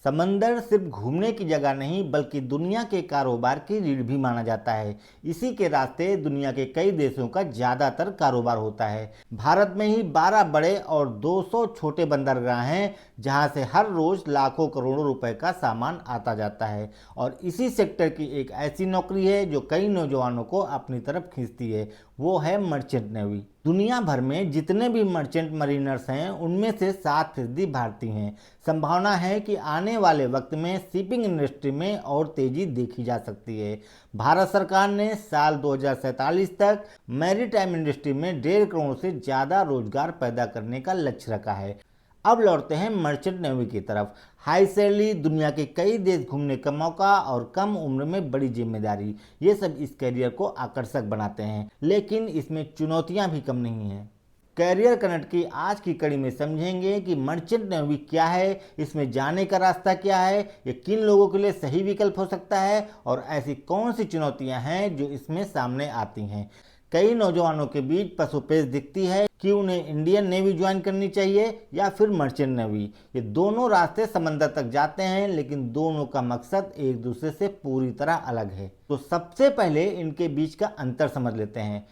समंदर सिर्फ घूमने की जगह नहीं बल्कि दुनिया के कारोबार की रीढ़ भी माना जाता है। इसी के रास्ते दुनिया के कई देशों का ज़्यादातर कारोबार होता है। भारत में ही 12 बड़े और 200 छोटे बंदरगाह हैं, जहां से हर रोज लाखों करोड़ों रुपए का सामान आता जाता है। और इसी सेक्टर की एक ऐसी नौकरी है जो कई नौजवानों को अपनी तरफ खींचती है, वो है मर्चेंट नेवी। दुनिया भर में जितने भी मर्चेंट मरीनर्स हैं उनमें से 7% भारतीय हैं। संभावना है कि आने वाले वक्त में शिपिंग इंडस्ट्री में और तेजी देखी जा सकती है। भारत सरकार ने साल 2047 तक मैरीटाइम इंडस्ट्री में 1.5 करोड़ से ज़्यादा रोजगार पैदा करने का लक्ष्य रखा है। अब लौटते हैं मर्चेंट नेवी की तरफ। हाई सैलरी, दुनिया के कई देश घूमने का मौका और कम उम्र में बड़ी जिम्मेदारी, ये सब इस करियर को आकर्षक बनाते हैं। लेकिन इसमें चुनौतियां भी कम नहीं हैं। कैरियर कनेक्ट की आज की कड़ी में समझेंगे कि मर्चेंट नेवी क्या है, इसमें जाने का रास्ता क्या है, ये किन लोगों के लिए सही विकल्प हो सकता है और ऐसी कौन सी चुनौतियां हैं जो इसमें सामने आती हैं। कई नौजवानों के बीच पसोपेश दिखती है कि उन्हें इंडियन नेवी ज्वाइन करनी चाहिए या फिर मर्चेंट नेवी। ये दोनों रास्ते समंदर तक जाते हैं, लेकिन दोनों का मकसद एक दूसरे से पूरी तरह अलग है। तो सबसे पहले इनके बीच का अंतर समझ लेते हैं।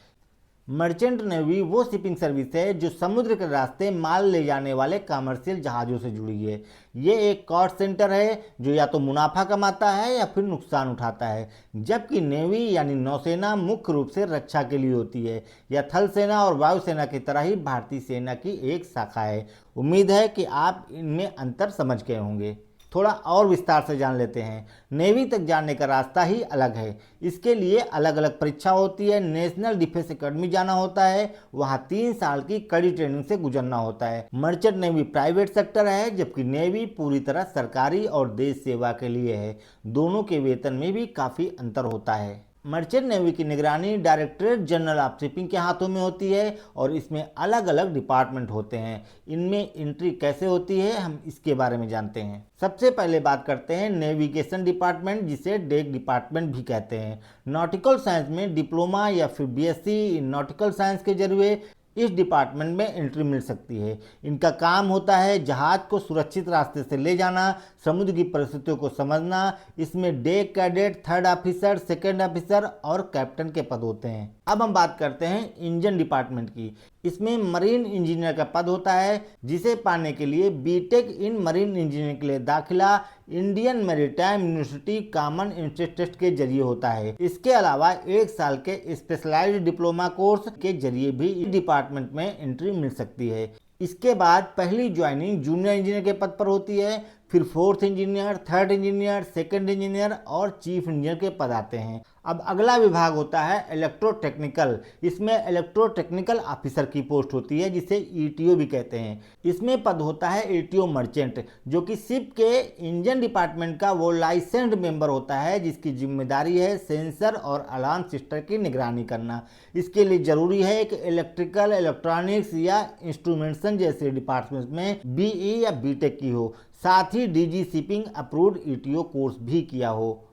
मर्चेंट नेवी वो शिपिंग सर्विस है जो समुद्र के रास्ते माल ले जाने वाले कमर्शियल जहाज़ों से जुड़ी है। ये एक कॉस्ट सेंटर है जो या तो मुनाफा कमाता है या फिर नुकसान उठाता है, जबकि नेवी यानी नौसेना मुख्य रूप से रक्षा के लिए होती है। यह थल सेना और वायुसेना की तरह ही भारतीय सेना की एक शाखा है। उम्मीद है कि आप इनमें अंतर समझ गए होंगे। थोड़ा और विस्तार से जान लेते हैं। नेवी तक जाने का रास्ता ही अलग है। इसके लिए अलग अलग परीक्षा होती है। नेशनल डिफेंस एकेडमी जाना होता है, वहाँ 3 साल की कड़ी ट्रेनिंग से गुजरना होता है। मर्चेंट नेवी प्राइवेट सेक्टर है, जबकि नेवी पूरी तरह सरकारी और देश सेवा के लिए है। दोनों के वेतन में भी काफ़ी अंतर होता है। मर्चेंट नेवी की निगरानी डायरेक्टरेट जनरल ऑफ शिपिंग के हाथों में होती है और इसमें अलग अलग डिपार्टमेंट होते हैं। इनमें एंट्री कैसे होती है, हम इसके बारे में जानते हैं। सबसे पहले बात करते हैं नेविगेशन डिपार्टमेंट, जिसे डेक डिपार्टमेंट भी कहते हैं। नॉटिकल साइंस में डिप्लोमा या फिर बीएससी इन नॉटिकल साइंस के जरिए इस डिपार्टमेंट में एंट्री मिल सकती है। इनका काम होता है जहाज को सुरक्षित रास्ते से ले जाना, समुद्र की परिस्थितियों को समझना। इसमें deck cadet, third officer, second officer और कैप्टन के पद होते हैं। अब हम बात करते हैं इंजन डिपार्टमेंट की। इसमें मरीन इंजीनियर का पद होता है, जिसे पाने के लिए बीटेक इन मरीन इंजीनियरिंग के लिए दाखिला Indian Maritime University common entrance test के जरिए होता है। इसके अलावा 1 साल के स्पेशलाइज्ड डिप्लोमा कोर्स के जरिए भी इस डिपार्टमेंट में एंट्री मिल सकती है। इसके बाद पहली ज्वाइनिंग जूनियर इंजीनियर के पद पर होती है, फिर 4th engineer, 3rd engineer, 2nd engineer और चीफ इंजीनियर के पद आते हैं। अब अगला विभाग होता है इलेक्ट्रोटेक्निकल। इसमें इलेक्ट्रोटेक्निकल ऑफिसर की पोस्ट होती है, जिसे ईटीओ भी कहते हैं। इसमें पद होता है ईटीओ मर्चेंट, जो कि शिप के इंजन डिपार्टमेंट का वो लाइसेंस्ड मेंबर होता है जिसकी जिम्मेदारी है सेंसर और अलार्म सिस्टम की निगरानी करना। इसके लिए जरूरी है कि इलेक्ट्रिकल, इलेक्ट्रॉनिक्स या इंस्ट्रूमेंटेशन जैसे डिपार्टमेंट में बीई या बीटेक की हो, साथ ही DG shipping approved ETO course भी किया हो।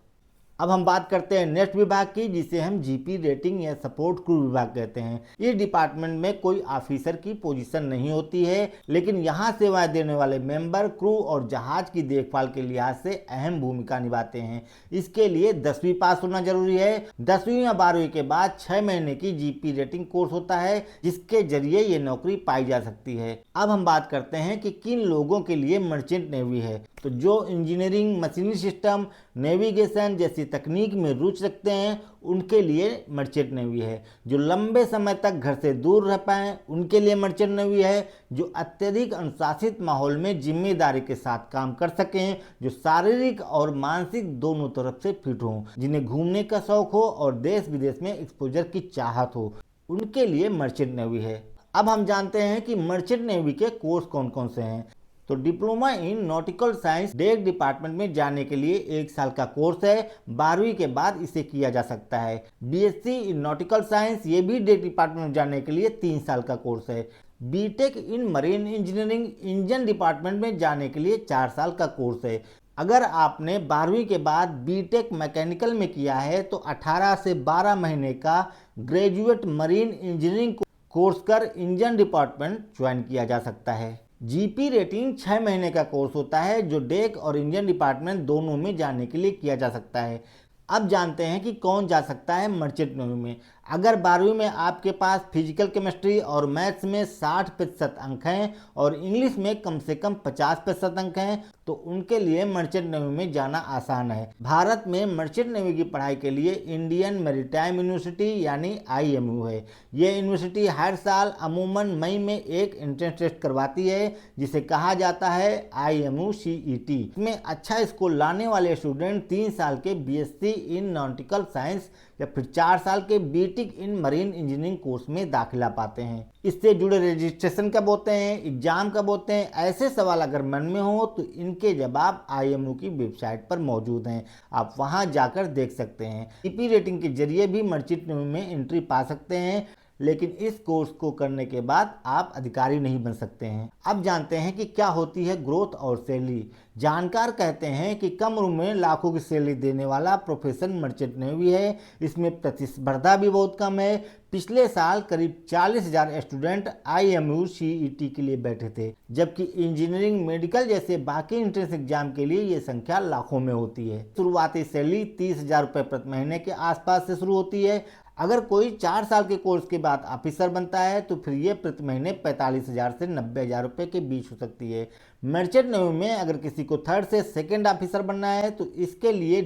अब हम बात करते हैं नेक्स्ट विभाग की, जिसे हम जीपी रेटिंग या सपोर्ट क्रू विभाग कहते हैं। इस डिपार्टमेंट में कोई ऑफिसर की पोजीशन नहीं होती है, लेकिन यहाँ सेवाएं देने वाले मेंबर क्रू और जहाज की देखभाल के लिहाज से अहम भूमिका निभाते हैं। इसके लिए 10वीं पास होना जरूरी है। 10वीं या 12वीं के बाद 6 महीने की जीपी रेटिंग कोर्स होता है, जिसके जरिए ये नौकरी पाई जा सकती है। अब हम बात करते हैं कि किन लोगों के लिए मर्चेंट नेवी है। तो जो इंजीनियरिंग, मशीनरी सिस्टम, नेविगेशन जैसी तकनीक में रुचि रखते हैं उनके लिए मर्चेंट नेवी है। जो लंबे समय तक घर से दूर रह पाएं उनके लिए मर्चेंट नेवी है। जो अत्यधिक अनुशासित माहौल में जिम्मेदारी के साथ काम कर सकें, जो शारीरिक और मानसिक दोनों तरफ से फिट हों, जिन्हें घूमने का शौक हो और देश विदेश में एक्सपोजर की चाहत हो, उनके लिए मर्चेंट नेवी है। अब हम जानते हैं कि मर्चेंट नेवी के कोर्स कौन कौन से हैं। तो diploma in nautical science deck department में जाने के लिए 1 साल का कोर्स है। 12वीं के बाद इसे किया जा सकता है। बीएससी इन नॉटिकल साइंस, ये भी डेक डिपार्टमेंट में जाने के लिए 3 साल का कोर्स है। BTech in marine engineering engine department में जाने के लिए 4 साल का कोर्स है। अगर आपने 12वीं के बाद बीटेक मैकेनिकल में किया है तो 18 से 12 महीने का ग्रेजुएट मरीन इंजीनियरिंग कोर्स कर इंजन डिपार्टमेंट ज्वाइन किया जा सकता है। जीपी रेटिंग 6 महीने का कोर्स होता है जो डेक और इंजन डिपार्टमेंट दोनों में जाने के लिए किया जा सकता है। अब जानते हैं कि कौन जा सकता है मर्चेंट नेवी में। अगर 12वीं में आपके पास फिजिकल केमिस्ट्री और मैथ्स में 60% अंक हैं और इंग्लिश में कम से कम 50% अंक हैं तो उनके लिए मर्चेंट नेवी में जाना आसान है। भारत में मर्चेंट नेवी की पढ़ाई के लिए इंडियन मैरीटाइम यूनिवर्सिटी यानी IMU है। ये यूनिवर्सिटी हर साल अमूमन मई में एक एंट्रेंस टेस्ट करवाती है जिसे कहा जाता है IMU CET। इसमें अच्छा स्कोर लाने वाले स्टूडेंट 3 साल के BSc इन नॉटिकल साइंस या फिर 4 साल के BTech इन मरीन इंजीनियरिंग कोर्स में दाखिला पाते हैं। इससे जुड़े रजिस्ट्रेशन कब होते हैं, एग्जाम कब होते हैं, ऐसे सवाल अगर मन में हो तो इनके जवाब IMU की वेबसाइट पर मौजूद हैं, आप वहां जाकर देख सकते हैं। जीपी रेटिंग के जरिए भी मर्चेंट नेवी में एंट्री पा सकते हैं, लेकिन इस कोर्स को करने के बाद आप अधिकारी नहीं बन सकते हैं। अब जानते हैं कि क्या होती है ग्रोथ और सैलरी। जानकार कहते हैं कि कम उम्र में लाखों की सैलरी देने वाला प्रोफेशन मर्चेंट नेवी है। इसमें प्रतिस्पर्धा भी बहुत कम है। पिछले साल करीब 40,000 स्टूडेंट IMU CET के लिए बैठे थे, जबकि इंजीनियरिंग, मेडिकल जैसे बाकी एंट्रेंस एग्जाम के लिए ये संख्या लाखों में होती है। शुरुआती सैलरी 30,000 रुपये प्रति महीने के आसपास से शुरू होती है। अगर कोई 4 साल के कोर्स के बाद ऑफिसर बनता है तो फिर ये प्रति महीने 45,000 से 90,000 रुपये के बीच हो सकती है। मर्चेंट नेवी में अगर किसी को 3rd से 2nd ऑफिसर बनना है तो इसके लिए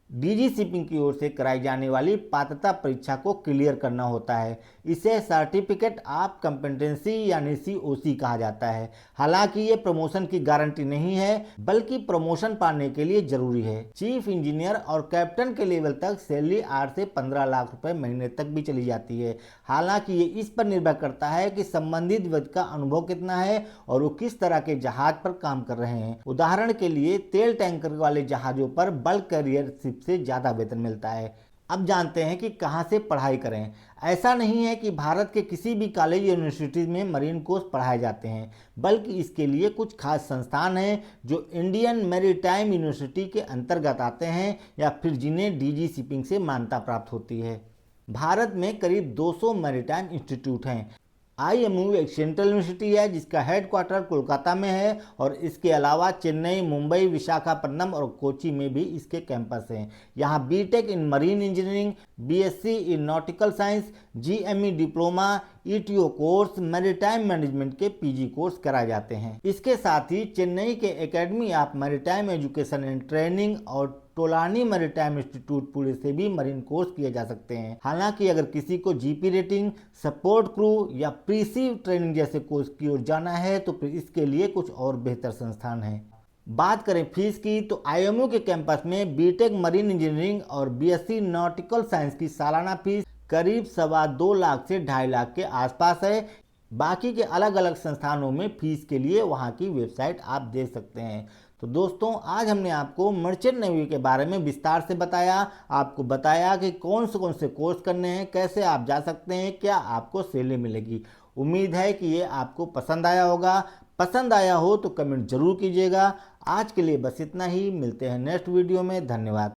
DG शिपिंग की ओर से कराई जाने वाली पात्रता परीक्षा को क्लियर करना होता है। इसे सर्टिफिकेट ऑफ कॉम्पिटेंसी यानी COC कहा जाता है। हालांकि ये प्रमोशन की गारंटी नहीं है, बल्कि प्रमोशन पाने के लिए जरूरी है। चीफ इंजीनियर और कैप्टन के लेवल तक सैलरी 8 से 15 लाख रुपए महीने तक भी चली जाती है। हालांकि ये इस पर निर्भर करता है कि संबंधित व्यक्ति का अनुभव कितना है और वो किस तरह के जहाज पर काम कर रहे हैं। उदाहरण के लिए तेल टैंकर वाले जहाजों पर बल्क कैरियर शिप से ज्यादा वेतन मिलता है। अब जानते हैं कि कहां से पढ़ाई करें। ऐसा नहीं है कि भारत के किसी भी कॉलेज यूनिवर्सिटीज में मरीन कोर्स पढ़ाए जाते हैं, बल्कि इसके लिए कुछ खास संस्थान हैं जो इंडियन मैरीटाइम यूनिवर्सिटी के अंतर्गत आते हैं या फिर जिन्हें DG शिपिंग से मान्यता प्राप्त होती है। भारत में करीब 200 मैरीटाइम इंस्टीट्यूट हैं। IMU एक सेंट्रल यूनिवर्सिटी है जिसका हेडक्वार्टर कोलकाता में है और इसके अलावा चेन्नई, मुंबई, विशाखापट्टनम और कोची में भी इसके कैंपस हैं। यहाँ BTech in marine engineering, BSc in nautical science, GME diploma, ETO course, maritime management के PG कोर्स कराए जाते हैं। इसके साथ ही चेन्नई के academy of maritime education and training और टोलानी मैरीटाइम इंस्टीट्यूट पुणे से भी मरीन कोर्स किए जा सकते हैं। हालांकि अगर किसी को जीपी रेटिंग, सपोर्ट क्रू या प्रीसी ट्रेनिंग जैसे कोर्स की ओर जाना है तो फिर इसके लिए कुछ और बेहतर संस्थान हैं। बात करें फीस की तो IMU के कैंपस में BTech मरीन इंजीनियरिंग और BSc नॉटिकल साइंस की सालाना फीस करीब 2.25 लाख से 2.5 लाख के आसपास है। बाकी के अलग अलग संस्थानों में फीस के लिए वहां की वेबसाइट आप देख सकते हैं। तो दोस्तों, आज हमने आपको मर्चेंट नेवी के बारे में विस्तार से बताया। आपको बताया कि कौन से कोर्स करने हैं, कैसे आप जा सकते हैं, क्या आपको सैलरी मिलेगी। उम्मीद है कि ये आपको पसंद आया होगा। पसंद आया हो तो कमेंट जरूर कीजिएगा। आज के लिए बस इतना ही। मिलते हैं नेक्स्ट वीडियो में। धन्यवाद।